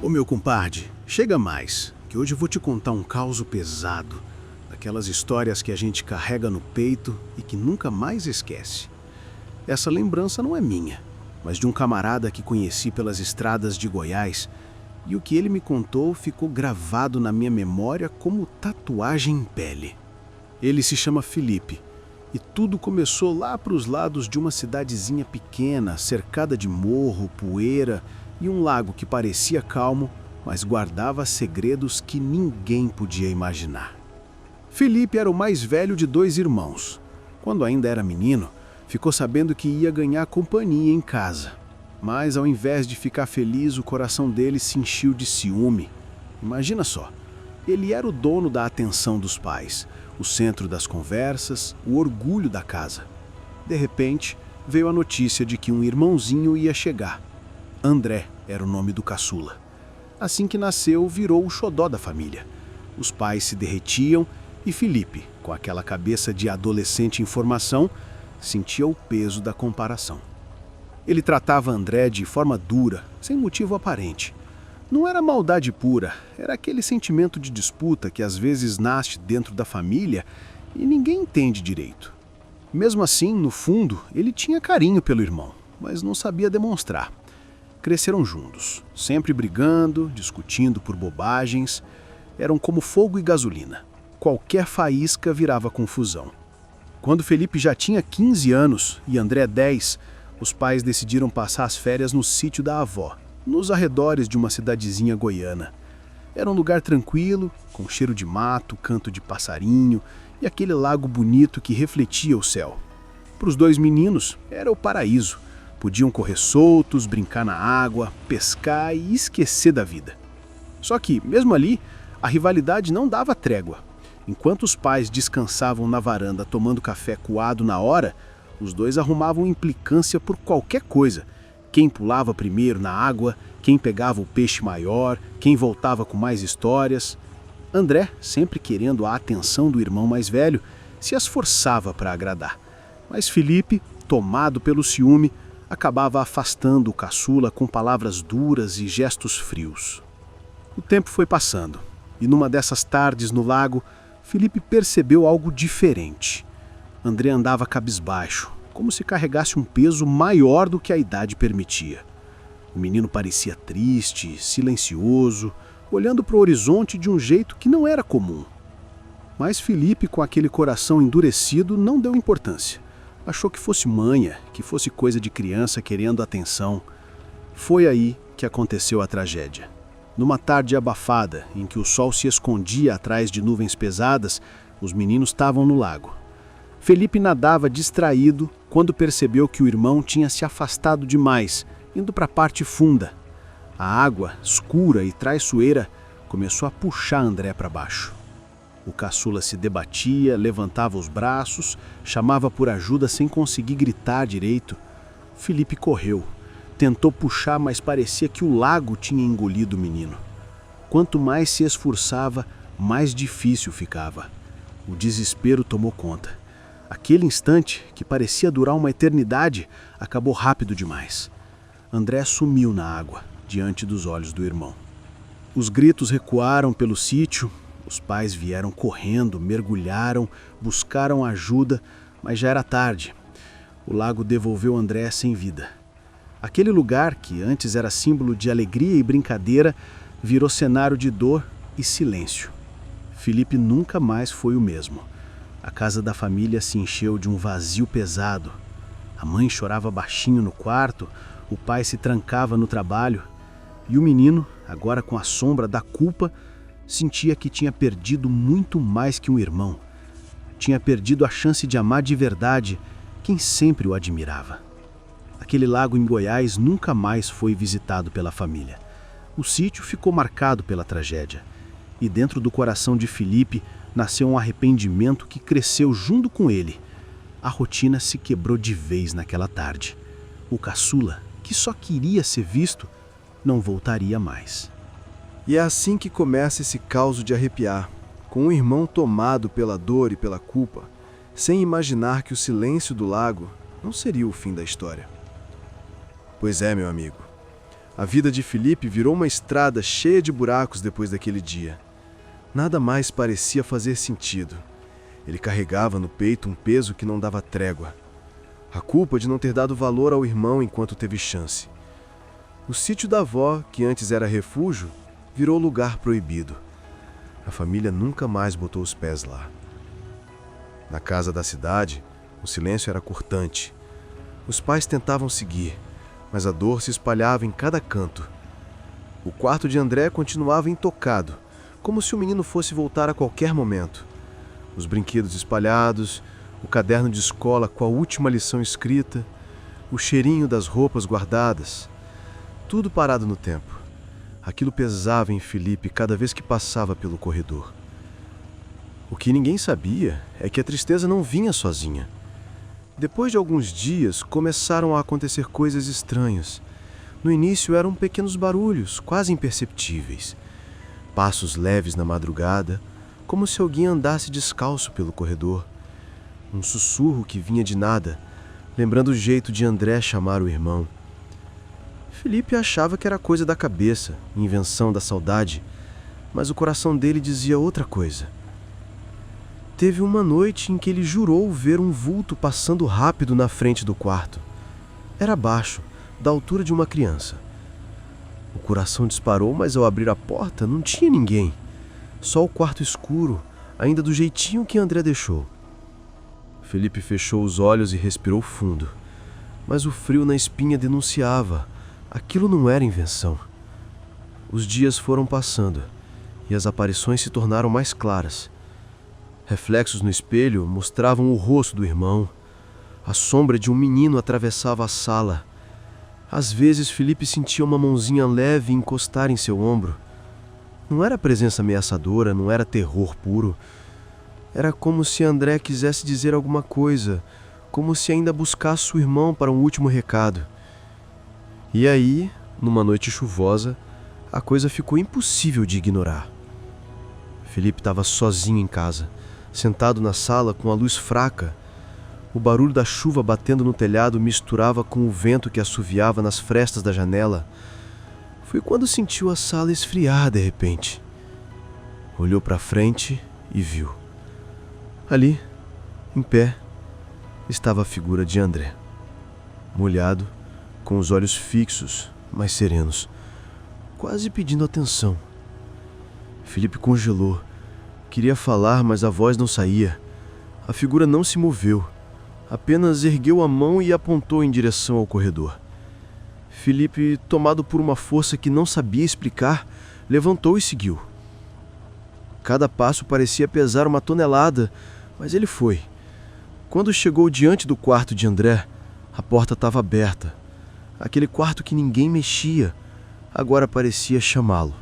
Ô meu compadre, chega mais, que hoje eu vou te contar um causo pesado, daquelas histórias que a gente carrega no peito e que nunca mais esquece. Essa lembrança não é minha, mas de um camarada que conheci pelas estradas de Goiás, e o que ele me contou ficou gravado na minha memória como tatuagem em pele. Ele se chama Felipe, e tudo começou lá para os lados de uma cidadezinha pequena, cercada de morro, poeira e um lago que parecia calmo, mas guardava segredos que ninguém podia imaginar. Felipe era o mais velho de 2 irmãos. Quando ainda era menino, ficou sabendo que ia ganhar companhia em casa. Mas ao invés de ficar feliz, o coração dele se encheu de ciúme. Imagina só, ele era o dono da atenção dos pais, o centro das conversas, o orgulho da casa. De repente, veio a notícia de que um irmãozinho ia chegar. André era o nome do caçula. Assim que nasceu, virou o xodó da família. Os pais se derretiam e Felipe, com aquela cabeça de adolescente em formação, sentia o peso da comparação. Ele tratava André de forma dura, sem motivo aparente. Não era maldade pura, era aquele sentimento de disputa que às vezes nasce dentro da família e ninguém entende direito. Mesmo assim, no fundo, ele tinha carinho pelo irmão, mas não sabia demonstrar. Cresceram juntos, sempre brigando, discutindo por bobagens. Eram como fogo e gasolina. Qualquer faísca virava confusão. Quando Felipe já tinha 15 anos e André 10, os pais decidiram passar as férias no sítio da avó, nos arredores de uma cidadezinha goiana. Era um lugar tranquilo, com cheiro de mato, canto de passarinho e aquele lago bonito que refletia o céu. Para os 2 meninos, era o paraíso. Podiam correr soltos, brincar na água, pescar e esquecer da vida. Só que, mesmo ali, a rivalidade não dava trégua. Enquanto os pais descansavam na varanda tomando café coado na hora, os 2 arrumavam implicância por qualquer coisa. Quem pulava primeiro na água, quem pegava o peixe maior, quem voltava com mais histórias. André, sempre querendo a atenção do irmão mais velho, se esforçava para agradar. Mas Felipe, tomado pelo ciúme, acabava afastando o caçula com palavras duras e gestos frios. O tempo foi passando, e numa dessas tardes no lago, Felipe percebeu algo diferente. André andava cabisbaixo, como se carregasse um peso maior do que a idade permitia. O menino parecia triste, silencioso, olhando para o horizonte de um jeito que não era comum. Mas Felipe, com aquele coração endurecido, não deu importância. Achou que fosse manha, que fosse coisa de criança querendo atenção. Foi aí que aconteceu a tragédia. Numa tarde abafada, em que o sol se escondia atrás de nuvens pesadas, os meninos estavam no lago. Felipe nadava distraído quando percebeu que o irmão tinha se afastado demais, indo para a parte funda. A água, escura e traiçoeira, começou a puxar André para baixo. O caçula se debatia, levantava os braços, chamava por ajuda sem conseguir gritar direito. Felipe correu. Tentou puxar, mas parecia que o lago tinha engolido o menino. Quanto mais se esforçava, mais difícil ficava. O desespero tomou conta. Aquele instante, que parecia durar uma eternidade, acabou rápido demais. André sumiu na água, diante dos olhos do irmão. Os gritos recuaram pelo sítio. Os pais vieram correndo, mergulharam, buscaram ajuda, mas já era tarde. O lago devolveu André sem vida. Aquele lugar, que antes era símbolo de alegria e brincadeira, virou cenário de dor e silêncio. Felipe nunca mais foi o mesmo. A casa da família se encheu de um vazio pesado. A mãe chorava baixinho no quarto, o pai se trancava no trabalho, e o menino, agora com a sombra da culpa, sentia que tinha perdido muito mais que um irmão. Tinha perdido a chance de amar de verdade quem sempre o admirava. Aquele lago em Goiás nunca mais foi visitado pela família. O sítio ficou marcado pela tragédia. E dentro do coração de Felipe nasceu um arrependimento que cresceu junto com ele. A rotina se quebrou de vez naquela tarde. O caçula, que só queria ser visto, não voltaria mais. E é assim que começa esse caos de arrepiar, com um irmão tomado pela dor e pela culpa, sem imaginar que o silêncio do lago não seria o fim da história. Pois é, meu amigo. A vida de Felipe virou uma estrada cheia de buracos depois daquele dia. Nada mais parecia fazer sentido. Ele carregava no peito um peso que não dava trégua. A culpa de não ter dado valor ao irmão enquanto teve chance. O sítio da avó, que antes era refúgio, virou lugar proibido. A família nunca mais botou os pés lá. Na casa da cidade, o silêncio era cortante. Os pais tentavam seguir, mas a dor se espalhava em cada canto. O quarto de André continuava intocado, como se o menino fosse voltar a qualquer momento. Os brinquedos espalhados, o caderno de escola com a última lição escrita, o cheirinho das roupas guardadas, tudo parado no tempo. Aquilo pesava em Felipe cada vez que passava pelo corredor. O que ninguém sabia é que a tristeza não vinha sozinha. Depois de alguns dias, começaram a acontecer coisas estranhas. No início eram pequenos barulhos, quase imperceptíveis. Passos leves na madrugada, como se alguém andasse descalço pelo corredor. Um sussurro que vinha de nada, lembrando o jeito de André chamar o irmão. Felipe achava que era coisa da cabeça, invenção da saudade, mas o coração dele dizia outra coisa. Teve uma noite em que ele jurou ver um vulto passando rápido na frente do quarto. Era baixo, da altura de uma criança. O coração disparou, mas ao abrir a porta não tinha ninguém. Só o quarto escuro, ainda do jeitinho que André deixou. Felipe fechou os olhos e respirou fundo. Mas o frio na espinha denunciava. Aquilo não era invenção. Os dias foram passando e as aparições se tornaram mais claras. Reflexos no espelho mostravam o rosto do irmão. A sombra de um menino atravessava a sala. Às vezes, Felipe sentia uma mãozinha leve encostar em seu ombro. Não era presença ameaçadora, não era terror puro. Era como se André quisesse dizer alguma coisa, como se ainda buscasse o irmão para um último recado. E aí, numa noite chuvosa, a coisa ficou impossível de ignorar. Felipe estava sozinho em casa, sentado na sala com a luz fraca. O barulho da chuva batendo no telhado misturava com o vento que assoviava nas frestas da janela. Foi quando sentiu a sala esfriar de repente. Olhou para frente e viu. Ali, em pé, estava a figura de André. Molhado, com os olhos fixos, mas serenos, quase pedindo atenção. Felipe congelou. Queria falar, mas a voz não saía. A figura não se moveu. Apenas ergueu a mão e apontou em direção ao corredor. Felipe, tomado por uma força que não sabia explicar, levantou e seguiu. Cada passo parecia pesar uma tonelada, mas ele foi. Quando chegou diante do quarto de André, a porta estava aberta. Aquele quarto que ninguém mexia, agora parecia chamá-lo.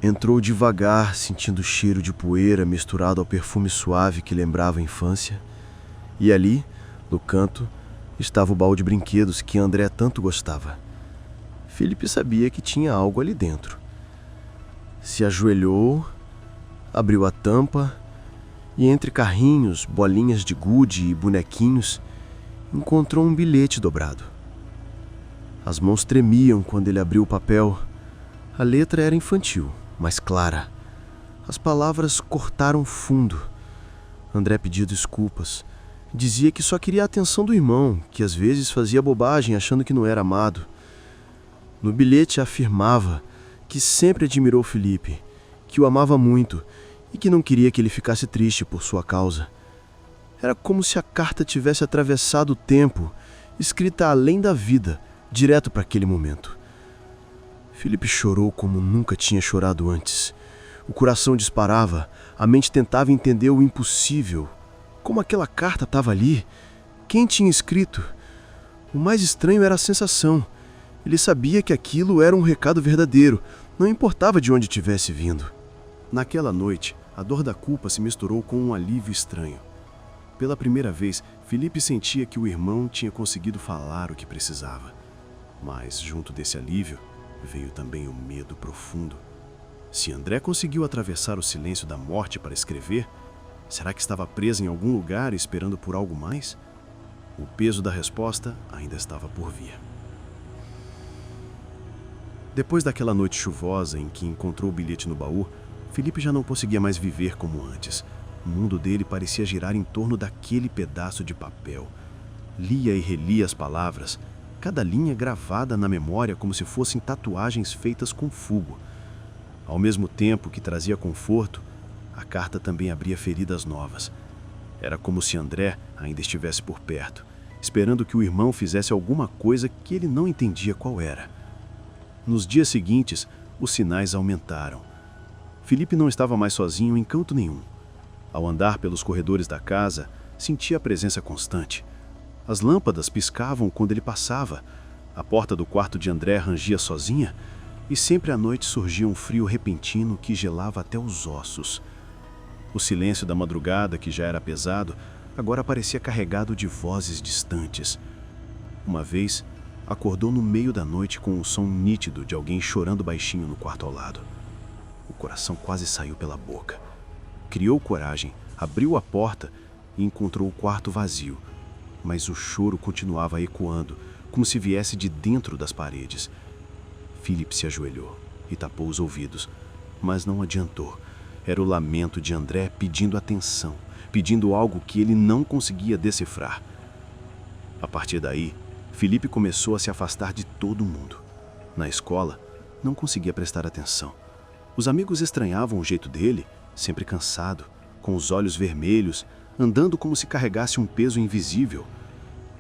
Entrou devagar, sentindo o cheiro de poeira misturado ao perfume suave que lembrava a infância. E ali, no canto, estava o baú de brinquedos que André tanto gostava. Felipe sabia que tinha algo ali dentro. Se ajoelhou, abriu a tampa e entre carrinhos, bolinhas de gude e bonequinhos, encontrou um bilhete dobrado. As mãos tremiam quando ele abriu o papel. A letra era infantil, mas clara. As palavras cortaram fundo. André pediu desculpas. Dizia que só queria a atenção do irmão, que às vezes fazia bobagem achando que não era amado. No bilhete afirmava que sempre admirou Felipe, que o amava muito e que não queria que ele ficasse triste por sua causa. Era como se a carta tivesse atravessado o tempo, escrita além da vida, direto para aquele momento. Felipe chorou como nunca tinha chorado antes. O coração disparava, a mente tentava entender o impossível. Como aquela carta estava ali? Quem tinha escrito? O mais estranho era a sensação. Ele sabia que aquilo era um recado verdadeiro, não importava de onde tivesse vindo. Naquela noite, a dor da culpa se misturou com um alívio estranho. Pela primeira vez, Felipe sentia que o irmão tinha conseguido falar o que precisava. Mas, junto desse alívio, veio também o medo profundo. Se André conseguiu atravessar o silêncio da morte para escrever, será que estava preso em algum lugar esperando por algo mais? O peso da resposta ainda estava por vir. Depois daquela noite chuvosa em que encontrou o bilhete no baú, Felipe já não conseguia mais viver como antes. O mundo dele parecia girar em torno daquele pedaço de papel. Lia e relia as palavras, cada linha gravada na memória como se fossem tatuagens feitas com fogo. Ao mesmo tempo que trazia conforto, a carta também abria feridas novas. Era como se André ainda estivesse por perto, esperando que o irmão fizesse alguma coisa que ele não entendia qual era. Nos dias seguintes, os sinais aumentaram. Felipe não estava mais sozinho em canto nenhum. Ao andar pelos corredores da casa, sentia a presença constante. As lâmpadas piscavam quando ele passava, a porta do quarto de André rangia sozinha, e sempre à noite surgia um frio repentino que gelava até os ossos. O silêncio da madrugada, que já era pesado, agora parecia carregado de vozes distantes. Uma vez, acordou no meio da noite com um som nítido de alguém chorando baixinho no quarto ao lado. O coração quase saiu pela boca. Criou coragem, abriu a porta e encontrou o quarto vazio, mas o choro continuava ecoando, como se viesse de dentro das paredes. Philip se ajoelhou e tapou os ouvidos, mas não adiantou. Era o lamento de André pedindo atenção, pedindo algo que ele não conseguia decifrar. A partir daí, Felipe começou a se afastar de todo mundo. Na escola, não conseguia prestar atenção. Os amigos estranhavam o jeito dele, sempre cansado, com os olhos vermelhos, andando como se carregasse um peso invisível.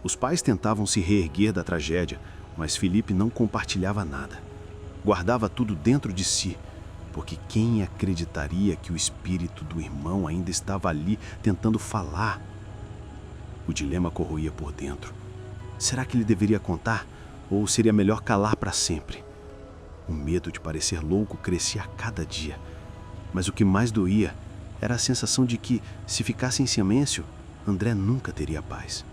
Os pais tentavam se reerguer da tragédia, mas Felipe não compartilhava nada. Guardava tudo dentro de si, porque quem acreditaria que o espírito do irmão ainda estava ali tentando falar? O dilema corroía por dentro. Será que ele deveria contar, ou seria melhor calar para sempre? O medo de parecer louco crescia a cada dia, mas o que mais doía era a sensação de que, se ficasse em silêncio, André nunca teria paz.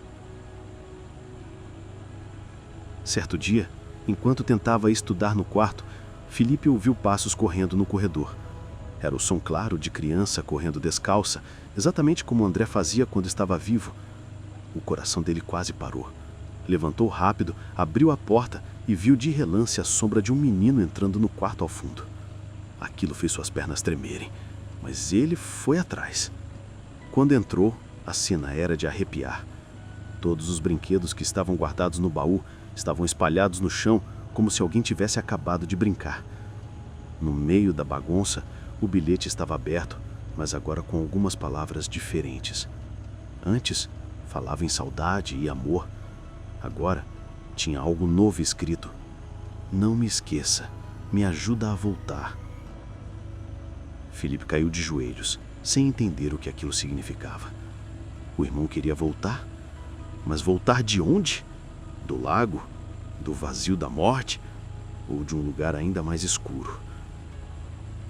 Certo dia, enquanto tentava estudar no quarto, Felipe ouviu passos correndo no corredor. Era o som claro de criança correndo descalça, exatamente como André fazia quando estava vivo. O coração dele quase parou. Levantou rápido, abriu a porta e viu de relance a sombra de um menino entrando no quarto ao fundo. Aquilo fez suas pernas tremerem, mas ele foi atrás. Quando entrou, a cena era de arrepiar. Todos os brinquedos que estavam guardados no baú estavam espalhados no chão, como se alguém tivesse acabado de brincar. No meio da bagunça, o bilhete estava aberto, mas agora com algumas palavras diferentes. Antes, falava em saudade e amor. Agora, tinha algo novo escrito. Não me esqueça, me ajuda a voltar. Felipe caiu de joelhos, sem entender o que aquilo significava. O irmão queria voltar? Mas voltar de onde? Do lago? Do vazio da morte? Ou de um lugar ainda mais escuro?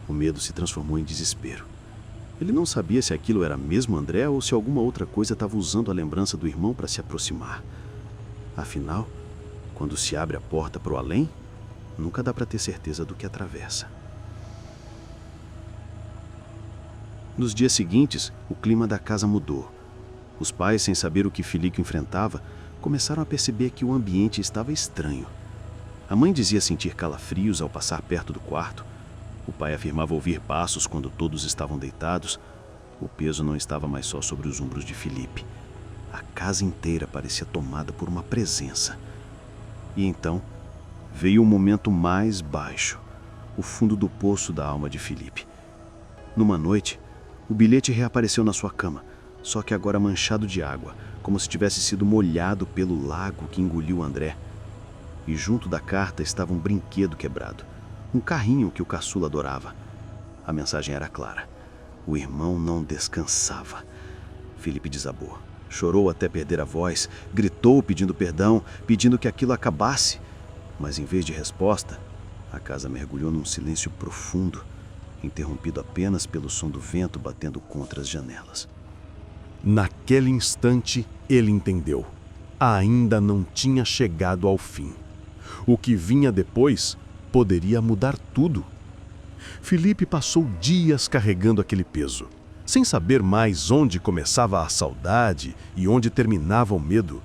O medo se transformou em desespero. Ele não sabia se aquilo era mesmo André ou se alguma outra coisa estava usando a lembrança do irmão para se aproximar. Afinal, quando se abre a porta para o além, nunca dá para ter certeza do que atravessa. Nos dias seguintes, o clima da casa mudou. Os pais, sem saber o que Felipe enfrentava, começaram a perceber que o ambiente estava estranho. A mãe dizia sentir calafrios ao passar perto do quarto. O pai afirmava ouvir passos quando todos estavam deitados. O peso não estava mais só sobre os ombros de Felipe. A casa inteira parecia tomada por uma presença. E então, veio o momento mais baixo, o fundo do poço da alma de Felipe. Numa noite, o bilhete reapareceu na sua cama, só que agora manchado de água, como se tivesse sido molhado pelo lago que engoliu André. E junto da carta estava um brinquedo quebrado, um carrinho que o caçula adorava. A mensagem era clara. O irmão não descansava. Felipe desabou. Chorou até perder a voz, gritou pedindo perdão, pedindo que aquilo acabasse. Mas em vez de resposta, a casa mergulhou num silêncio profundo, interrompido apenas pelo som do vento batendo contra as janelas. Naquele instante, ele entendeu. Ainda não tinha chegado ao fim. O que vinha depois poderia mudar tudo. Felipe passou dias carregando aquele peso, sem saber mais onde começava a saudade e onde terminava o medo.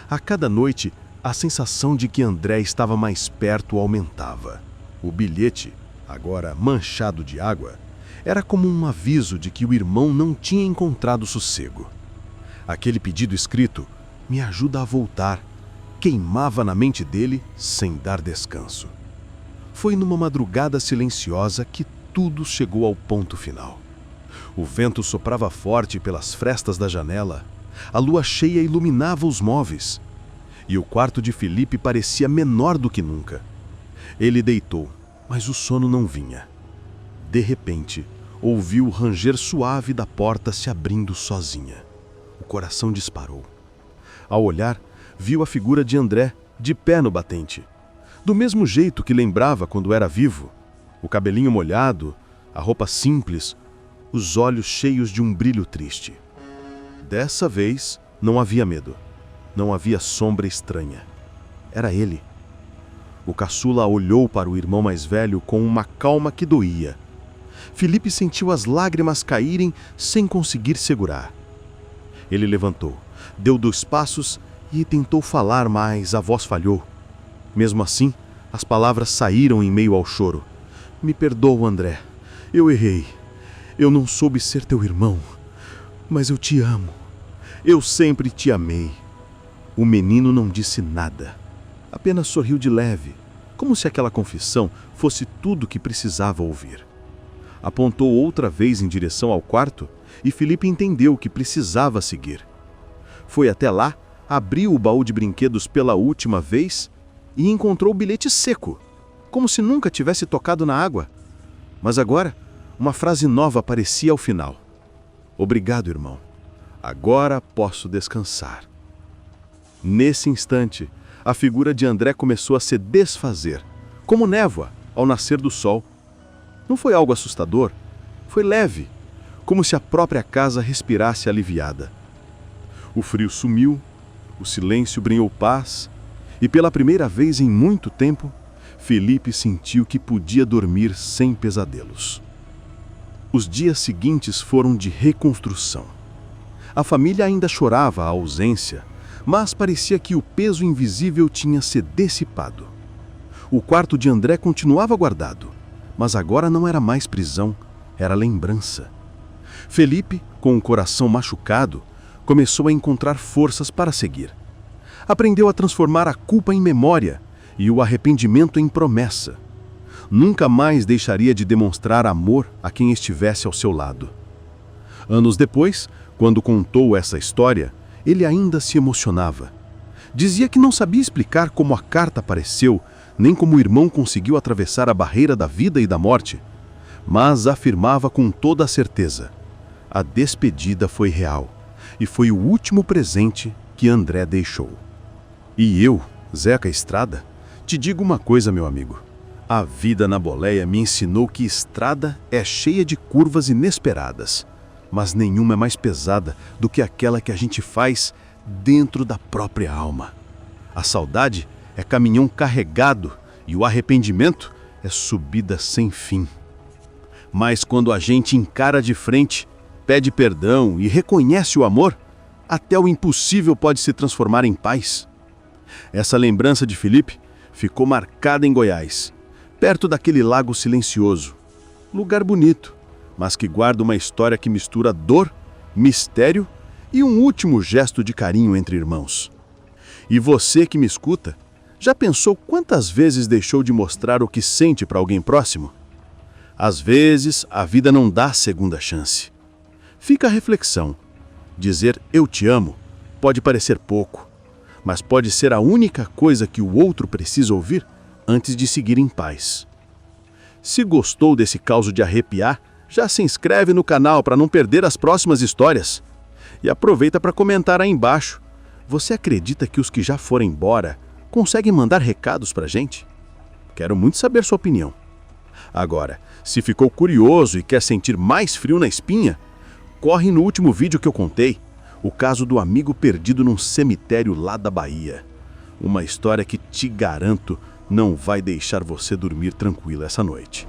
A cada noite, a sensação de que André estava mais perto aumentava. O bilhete, agora manchado de água, era como um aviso de que o irmão não tinha encontrado sossego. Aquele pedido escrito, "Me ajuda a voltar", queimava na mente dele sem dar descanso. Foi numa madrugada silenciosa que tudo chegou ao ponto final. O vento soprava forte pelas frestas da janela, a lua cheia iluminava os móveis, e o quarto de Felipe parecia menor do que nunca. Ele deitou, mas o sono não vinha. De repente, ouviu o ranger suave da porta se abrindo sozinha. O coração disparou. Ao olhar, viu a figura de André, de pé no batente. Do mesmo jeito que lembrava quando era vivo. O cabelinho molhado, a roupa simples, os olhos cheios de um brilho triste. Dessa vez, não havia medo. Não havia sombra estranha. Era ele. O caçula olhou para o irmão mais velho com uma calma que doía. Felipe sentiu as lágrimas caírem sem conseguir segurar. Ele levantou, deu 2 passos e tentou falar, mas a voz falhou. Mesmo assim, as palavras saíram em meio ao choro. "Me perdoa, André. Eu errei. Eu não soube ser teu irmão. Mas eu te amo. Eu sempre te amei." O menino não disse nada. Apenas sorriu de leve, como se aquela confissão fosse tudo que precisava ouvir. Apontou outra vez em direção ao quarto e Felipe entendeu que precisava seguir. Foi até lá, abriu o baú de brinquedos pela última vez e encontrou o bilhete seco, como se nunca tivesse tocado na água. Mas agora, uma frase nova aparecia ao final. "Obrigado, irmão. Agora posso descansar." Nesse instante, a figura de André começou a se desfazer, como névoa ao nascer do sol. Não foi algo assustador, foi leve, como se a própria casa respirasse aliviada. O frio sumiu, o silêncio brinhou paz, e pela primeira vez em muito tempo, Felipe sentiu que podia dormir sem pesadelos. Os dias seguintes foram de reconstrução. A família ainda chorava a ausência, mas parecia que o peso invisível tinha se dissipado. O quarto de André continuava guardado, mas agora não era mais prisão, era lembrança. Felipe, com o coração machucado, começou a encontrar forças para seguir. Aprendeu a transformar a culpa em memória e o arrependimento em promessa. Nunca mais deixaria de demonstrar amor a quem estivesse ao seu lado. Anos depois, quando contou essa história, ele ainda se emocionava. Dizia que não sabia explicar como a carta apareceu, nem como o irmão conseguiu atravessar a barreira da vida e da morte, mas afirmava com toda a certeza: a despedida foi real e foi o último presente que André deixou. E eu, Zeca Estrada, te digo uma coisa, meu amigo. A vida na boleia me ensinou que estrada é cheia de curvas inesperadas, mas nenhuma é mais pesada do que aquela que a gente faz dentro da própria alma. A saudade é caminhão carregado e o arrependimento é subida sem fim. Mas quando a gente encara de frente, pede perdão e reconhece o amor, até o impossível pode se transformar em paz. Essa lembrança de Felipe ficou marcada em Goiás, perto daquele lago silencioso. Lugar bonito, mas que guarda uma história que mistura dor, mistério e um último gesto de carinho entre irmãos. E você que me escuta, já pensou quantas vezes deixou de mostrar o que sente para alguém próximo? Às vezes, a vida não dá segunda chance. Fica a reflexão. Dizer "eu te amo" pode parecer pouco, mas pode ser a única coisa que o outro precisa ouvir antes de seguir em paz. Se gostou desse caos de arrepiar, já se inscreve no canal para não perder as próximas histórias. E aproveita para comentar aí embaixo. Você acredita que os que já foram embora conseguem mandar recados para a gente? Quero muito saber sua opinião. Agora, se ficou curioso e quer sentir mais frio na espinha, corre no último vídeo que eu contei, o caso do amigo perdido num cemitério lá da Bahia. Uma história que te garanto não vai deixar você dormir tranquilo essa noite.